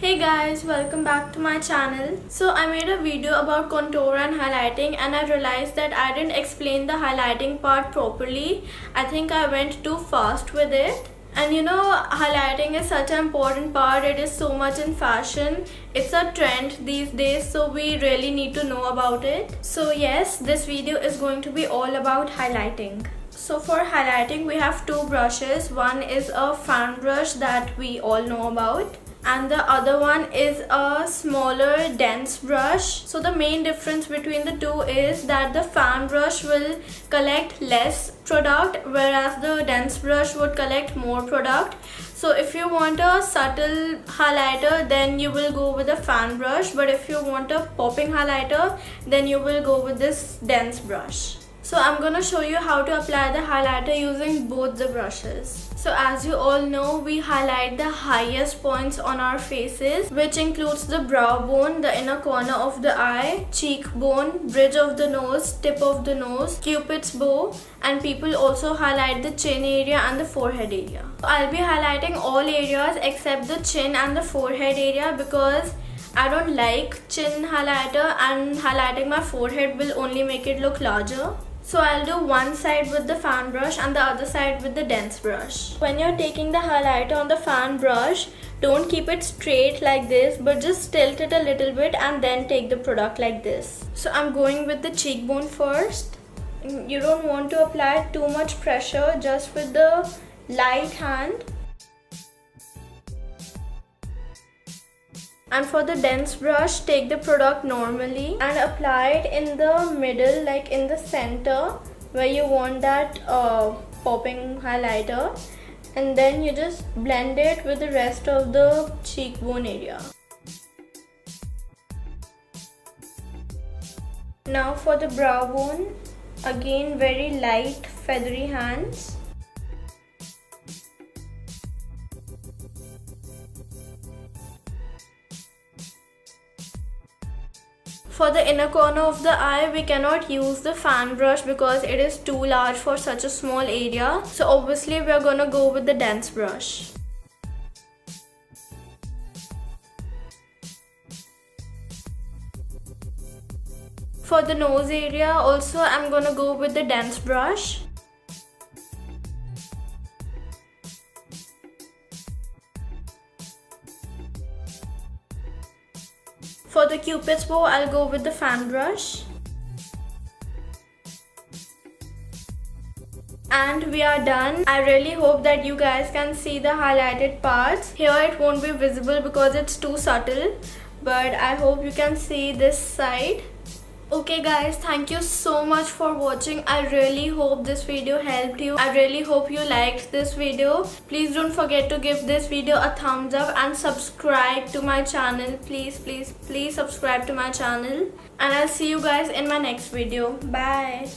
Hey guys, welcome back to my channel. So I made a video about contour and highlighting and I realized that I didn't explain the highlighting part properly. I think I went too fast with it. And you know, highlighting is such an important part. It is so much in fashion. It's a trend these days, so we really need to know about it. So yes, this video is going to be all about highlighting. So for highlighting, we have two brushes. One is a fan brush that we all know about, and the other one is a smaller dense brush. So the main difference between the two is that the fan brush will collect less product, whereas the dense brush would collect more product. So if you want a subtle highlighter, then you will go with a fan brush, but if you want a popping highlighter, then you will go with this dense brush. So I'm gonna show you how to apply the highlighter using both the brushes. So as you all know, we highlight the highest points on our faces, which includes the brow bone, the inner corner of the eye, cheekbone, bridge of the nose, tip of the nose, cupid's bow, and people also highlight the chin area and the forehead area. So I'll be highlighting all areas except the chin and the forehead area because I don't like chin highlighter, and highlighting my forehead will only make it look larger. So I'll do one side with the fan brush and the other side with the dense brush. When you're taking the highlighter on the fan brush, don't keep it straight like this, but just tilt it a little bit and then take the product like this. So I'm going with the cheekbone first. You don't want to apply too much pressure, just with the light hand. And for the dense brush, take the product normally and apply it in the middle, like in the center where you want that popping highlighter, and then you just blend it with the rest of the cheekbone area. Now for the brow bone, again very light feathery hands. For the inner corner of the eye, we cannot use the fan brush because it is too large for such a small area. So obviously we are gonna go with the dense brush. For the nose area also, I'm gonna go with the dense brush. For the cupid's bow, I'll go with the fan brush. And we are done. I really hope that you guys can see the highlighted parts. Here it won't be visible because it's too subtle, but I hope you can see this side. Okay guys, thank you so much for watching. I really hope this video helped you. I really hope you liked this video. Please don't forget to give this video a thumbs up and subscribe to my channel. Please subscribe to my channel. And I'll see you guys in my next video. Bye.